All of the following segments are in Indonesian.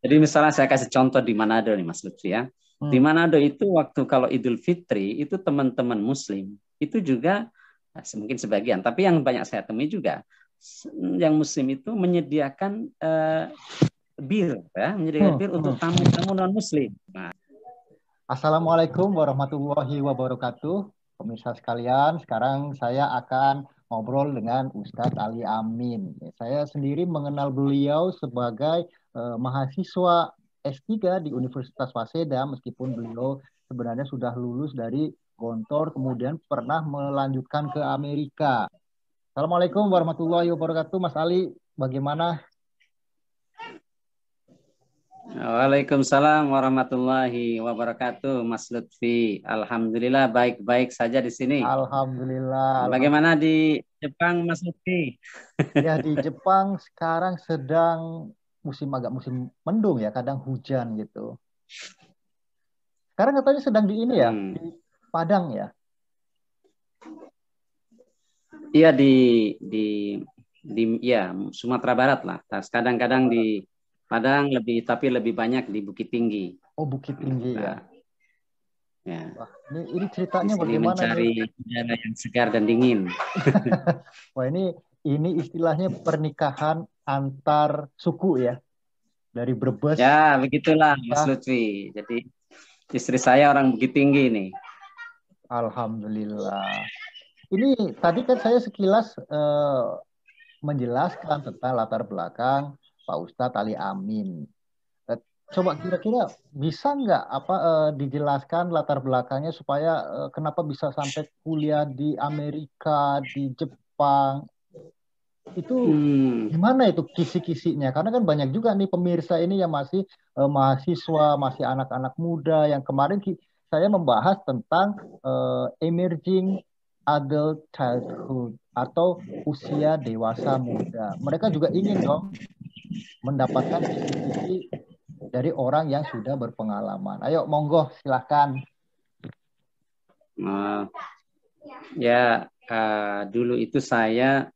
Jadi misalnya saya kasih contoh di Manado nih Mas Lutfi ya. Di Manado itu waktu kalau Idul Fitri itu teman-teman Muslim itu juga mungkin sebagian, tapi yang banyak saya temui juga yang Muslim itu menyediakan bir, ya, menyediakan bir untuk tamu-tamu non Muslim. Nah. Assalamualaikum warahmatullahi wabarakatuh, pemirsa sekalian. Sekarang saya akan ngobrol dengan Ustadz Ali Amin. Saya sendiri mengenal beliau sebagai mahasiswa S3 di Universitas Waseda, meskipun beliau sebenarnya sudah lulus dari Gontor, kemudian pernah melanjutkan ke Amerika. Assalamualaikum warahmatullahi wabarakatuh, Mas Ali. Bagaimana? Waalaikumsalam warahmatullahi wabarakatuh, Mas Lutfi. Alhamdulillah baik-baik saja di sini. Alhamdulillah. Bagaimana di Jepang, Mas Lutfi? Ya, di Jepang sekarang sedang agak musim mendung ya, kadang hujan gitu. Sekarang katanya sedang di ini ya, di Padang ya. Iya di ya Sumatera Barat lah. Kadang-kadang di Padang tapi lebih banyak di Bukit Tinggi. Oh, Bukit Tinggi ya. Ya. Wah, ini ceritanya di sini bagaimana mencari udara yang segar dan dingin. Wah, ini istilahnya pernikahan antar suku ya. Dari Brebes. Ya, begitulah Mas Lutfi. Jadi istri saya orang Bukit Tinggi nih. Alhamdulillah. Ini tadi kan saya sekilas menjelaskan tentang latar belakang Pak Ustadz Ali Amin. Coba kira-kira bisa nggak dijelaskan latar belakangnya supaya kenapa bisa sampai kuliah di Amerika, di Jepang, itu gimana itu kisi-kisinya? Karena kan banyak juga nih pemirsa ini yang masih mahasiswa, masih anak-anak muda. Yang kemarin saya membahas tentang emerging adult childhood atau usia dewasa muda. Mereka juga ingin dong mendapatkan kisi-kisi dari orang yang sudah berpengalaman. Ayo, monggo, silahkan. Dulu itu saya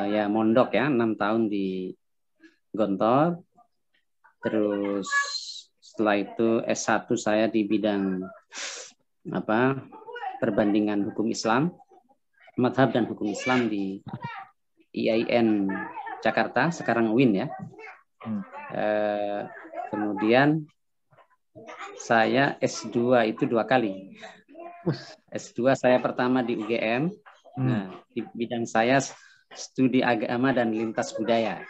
ya mondok ya 6 tahun di Gontor. Terus setelah itu S1 saya di bidang perbandingan hukum Islam, madhab dan hukum Islam di IAIN Jakarta, sekarang UIN ya. Kemudian saya S2 itu 2 kali. S2 saya pertama di UGM. Nah, di bidang saya studi agama dan lintas budaya.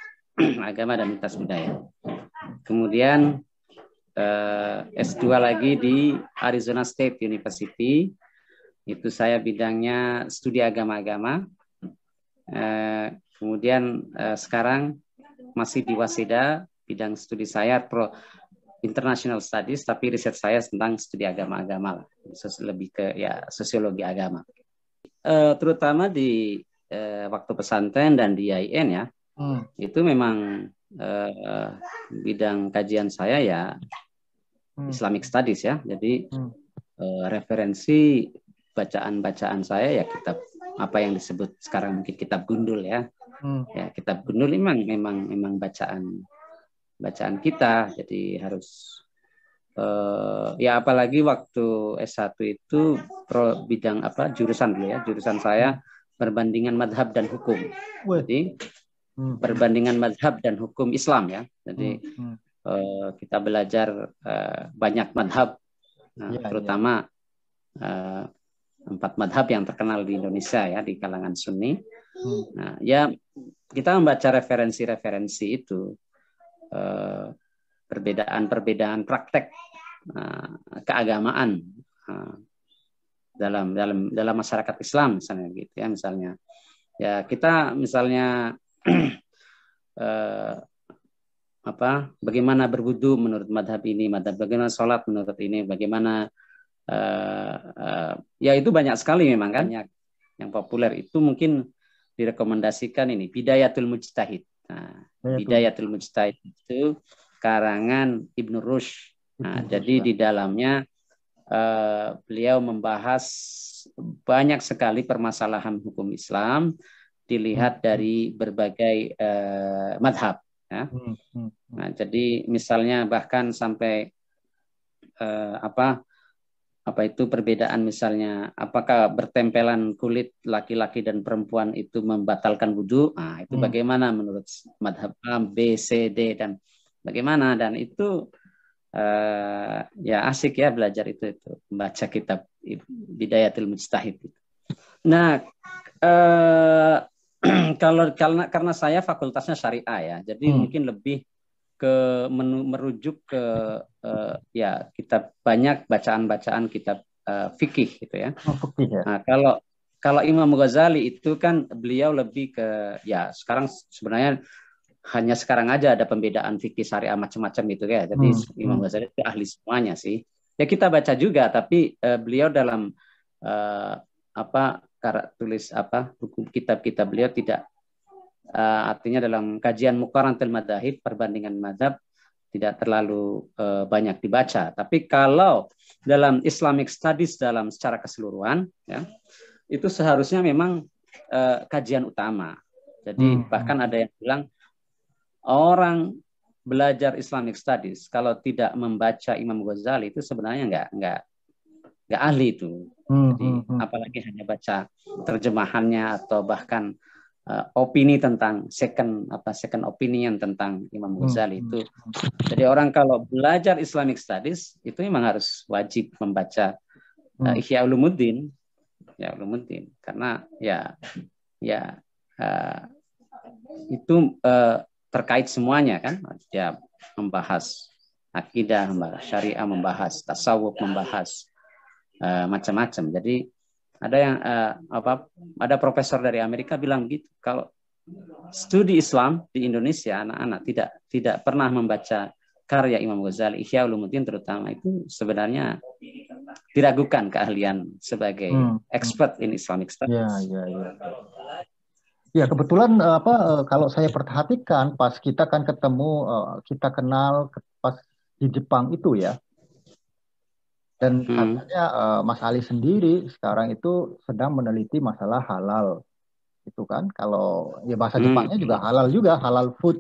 Agama dan lintas budaya. Kemudian S2 lagi di Arizona State University. Itu saya bidangnya studi agama-agama. Kemudian sekarang masih di Waseda, bidang studi saya International Studies, tapi riset saya tentang studi agama-agama, lebih ke ya sosiologi agama. Terutama di waktu pesantren dan di IAIN ya, itu memang bidang kajian saya ya Islamic Studies ya. Jadi referensi bacaan-bacaan saya ya kitab apa yang disebut sekarang mungkin kitab gundul ya. Ya, kitab gundul memang bacaan kita, jadi harus ya apalagi waktu S1 itu bidang jurusan dulu ya, jurusan saya perbandingan madhab dan hukum. Jadi perbandingan madhab dan hukum Islam ya. Jadi kita belajar banyak madhab, terutama 4 madhab yang terkenal di Indonesia ya di kalangan Sunni. Nah ya kita membaca referensi-referensi itu, perbedaan praktek keagamaan dalam masyarakat Islam misalnya gitu ya, misalnya ya kita misalnya bagaimana berwudu menurut madhab ini, bagaimana sholat menurut ini, bagaimana ya itu banyak sekali memang kan. Yang populer itu mungkin direkomendasikan ini Bidayatul Mujtahid. Nah, Bidayatul Mujtahid itu karangan Ibnu Rushd. Nah, jadi di dalamnya beliau membahas banyak sekali permasalahan hukum Islam dilihat dari berbagai madhab. ya. Nah, jadi misalnya bahkan sampai apa itu perbedaan, misalnya apakah bertempelan kulit laki-laki dan perempuan itu membatalkan wudhu. Nah, itu bagaimana menurut madhab A, B, C, D, dan bagaimana. Dan itu ya asik ya belajar itu membaca kitab Bidayatul Mujtahid. Nah, karena saya fakultasnya syariah ya, jadi mungkin lebih ke merujuk ke ya kitab, banyak bacaan-bacaan kitab fikih gitu ya. Nah, kalau Imam Ghazali itu kan beliau lebih ke, ya sekarang sebenarnya hanya sekarang aja ada pembedaan fikih syariah macam-macam gitu ya. Jadi Imam Ghazali itu ahli semuanya sih. Ya kita baca juga, tapi beliau dalam tulis buku kitab-kitab beliau tidak, artinya dalam kajian Muqaranatul Madzahib, perbandingan mazhab, tidak terlalu banyak dibaca. Tapi kalau dalam Islamic Studies dalam secara keseluruhan ya, itu seharusnya memang kajian utama. Jadi bahkan ada yang bilang orang belajar Islamic Studies kalau tidak membaca Imam Ghazali itu sebenarnya nggak ahli itu. Jadi apalagi hanya baca terjemahannya atau bahkan opini tentang second opinion tentang Imam Ghazali itu. Jadi orang kalau belajar Islamic Studies itu memang harus wajib membaca Ihya Ulumuddin, karena itu terkait semuanya kan. Dia membahas akidah, membahas syariah, membahas tasawuf, membahas macam-macam. Jadi ada yang ada profesor dari Amerika bilang begitu, kalau studi Islam di Indonesia anak-anak tidak pernah membaca karya Imam Ghazali, Ihya Ulumuddin terutama, itu sebenarnya diragukan keahlian sebagai expert in Islamic Studies. Ya, kebetulan kalau saya perhatikan pas kita kan ketemu, kita kenal pas di Jepang itu ya. Dan katanya Mas Ali sendiri sekarang itu sedang meneliti masalah halal. Itu kan, kalau ya bahasa Jepangnya juga halal juga, halal food.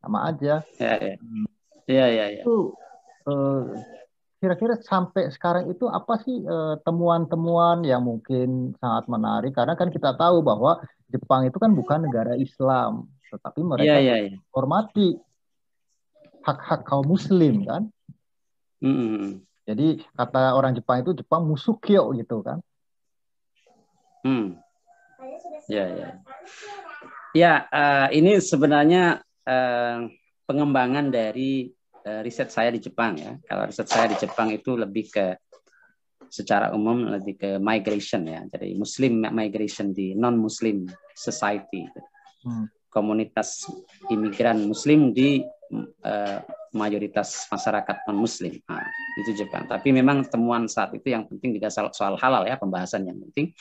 Sama aja. Ya. Itu kira-kira sampai sekarang itu apa sih temuan-temuan yang mungkin sangat menarik? Karena kan kita tahu bahwa Jepang itu kan bukan negara Islam, tetapi mereka menghormati hak-hak kaum Muslim kan. Jadi kata orang Jepang itu Jepang musukyo gitu kan. Ini sebenarnya pengembangan dari riset saya di Jepang ya. Kalau riset saya di Jepang itu lebih ke, secara umum lebih ke migration ya. Jadi Muslim migration di non-Muslim society. Komunitas imigran Muslim di mayoritas masyarakat non-Muslim. Nah, itu Jepang. Tapi memang temuan saat itu yang penting juga soal halal ya, pembahasan yang penting.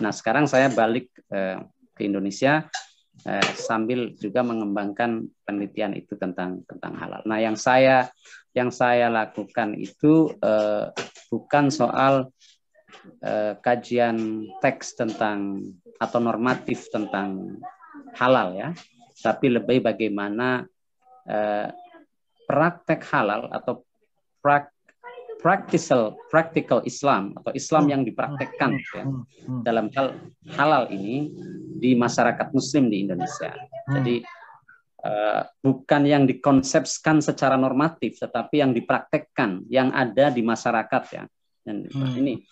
Nah, sekarang saya balik ke Indonesia sambil juga mengembangkan penelitian itu tentang halal. Nah, yang saya lakukan itu bukan soal kajian teks tentang atau normatif tentang halal ya, tapi lebih bagaimana praktek halal atau practical Islam atau Islam yang dipraktekkan ya, dalam hal halal ini di masyarakat Muslim di Indonesia. Jadi bukan yang dikonsepsikan secara normatif, tetapi yang dipraktekkan, yang ada di masyarakat ya. Dan ini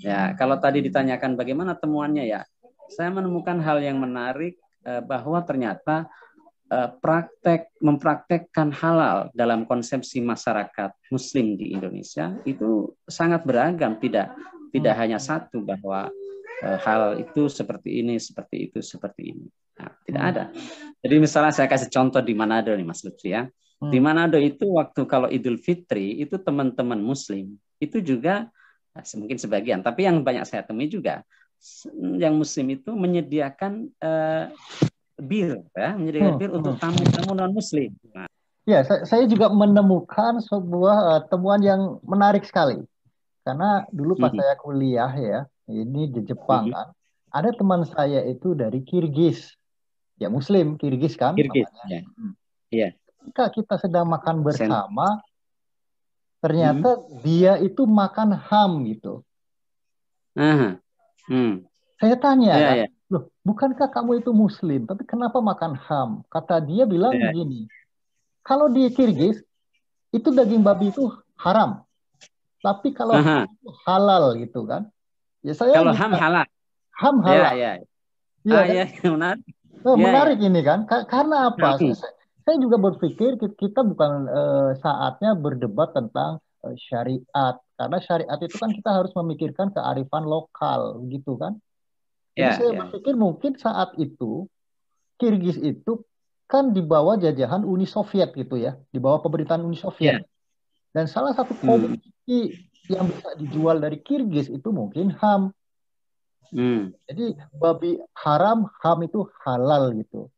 ya, kalau tadi ditanyakan bagaimana temuannya ya, saya menemukan hal yang menarik bahwa ternyata mempraktekkan halal dalam konsepsi masyarakat Muslim di Indonesia itu sangat beragam, tidak hanya satu bahwa hal itu seperti ini, seperti itu, seperti ini. Nah, tidak ada. Jadi misalnya saya kasih contoh di Manado nih Mas Lutfi ya. Di Manado itu waktu kalau Idul Fitri itu teman-teman Muslim itu juga mungkin sebagian, tapi yang banyak saya temui juga yang Muslim itu menyediakan bir untuk tamu-tamu non-Muslim. Nah. Ya, saya juga menemukan sebuah temuan yang menarik sekali. Karena dulu pas saya kuliah ya, ini di Jepang kan, ada teman saya itu dari Kirgiz. Ya Muslim, Kirgiz kan. Kirgiz, ya. Iya. Ketika kita sedang makan Sen- bersama, ternyata dia itu makan ham gitu. Aha. Saya tanya Iya, kan, iya. loh, bukankah kamu itu Muslim, tapi kenapa makan ham? Kata dia bilang Iya. begini, kalau di Kirgiz itu daging babi itu haram, tapi kalau ham Aha. itu halal gitu kan? Ya saya Kalau ham juga halal. ham Iya, halal, iya. iya kan? Iya, menarik. Iya, iya. Menarik ini kan, karena apa? Hmm. Saya juga berpikir kita bukan saatnya berdebat tentang syariat, karena syariat itu kan kita harus memikirkan kearifan lokal, gitu kan? Jadi Iya, saya iya. berpikir mungkin saat itu Kirgiz itu kan di bawah jajahan Uni Soviet gitu ya, di bawah pemerintahan Uni Soviet. Iya. Dan salah satu Hmm. komoditi yang bisa dijual dari Kirgiz itu mungkin ham. Hmm. Jadi babi haram, ham itu halal gitu.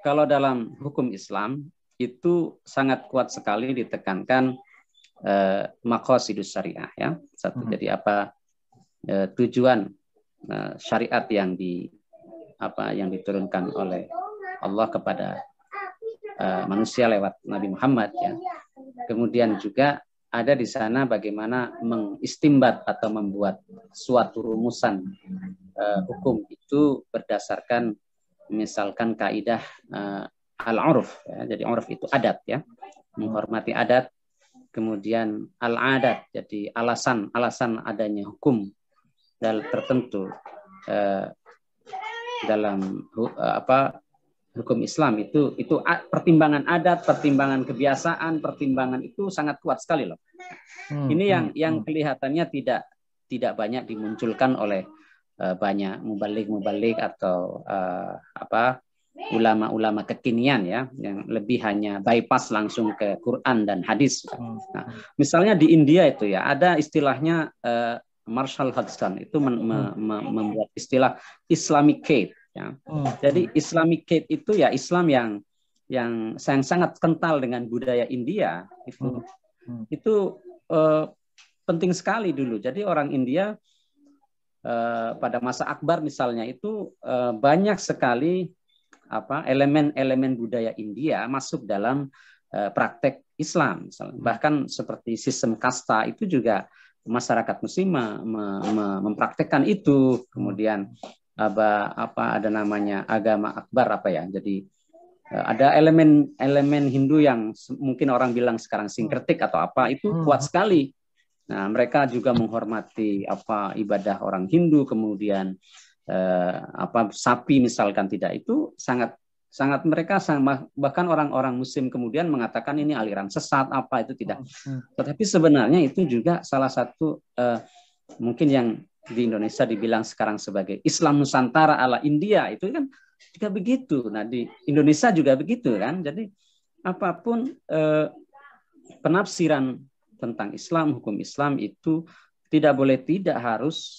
Kalau dalam hukum Islam itu sangat kuat sekali ditekankan maqasidus syariah ya. Satu, Hmm. jadi apa tujuan syariat yang diturunkan oleh Allah kepada manusia lewat Nabi Muhammad ya. Kemudian juga ada di sana bagaimana mengistimbat atau membuat suatu rumusan hukum itu berdasarkan misalkan kaidah al-urf ya. Jadi urf itu adat ya, menghormati adat. Kemudian al-adat, jadi alasan adanya hukum tertentu dalam hukum Islam itu pertimbangan adat, pertimbangan kebiasaan, pertimbangan itu sangat kuat sekali loh. Ini yang kelihatannya tidak banyak dimunculkan oleh banyak mubalik atau ulama-ulama kekinian ya, yang lebih hanya bypass langsung ke Quran dan hadis. Nah, misalnya di India itu ya ada istilahnya Marshall Hudson itu membuat istilah Islamic State ya. Jadi Islamic State itu ya Islam yang sangat kental dengan budaya India itu penting sekali dulu. Jadi orang India pada masa Akbar misalnya itu banyak sekali elemen-elemen budaya India masuk dalam praktek Islam misalnya. Bahkan seperti sistem kasta itu juga masyarakat Muslim mempraktekkan itu. Kemudian ada namanya agama Akbar jadi ada elemen Hindu yang mungkin orang bilang sekarang sinkretik atau itu kuat sekali. Nah, mereka juga menghormati ibadah orang Hindu, kemudian sapi misalkan tidak, itu sangat mereka bahkan orang-orang Muslim kemudian mengatakan ini aliran sesat itu tidak. Tetapi sebenarnya itu juga salah satu mungkin yang di Indonesia dibilang sekarang sebagai Islam Nusantara ala India, itu kan juga begitu. Nah, di Indonesia juga begitu kan. Jadi apapun penafsiran tentang Islam, hukum Islam itu tidak boleh tidak harus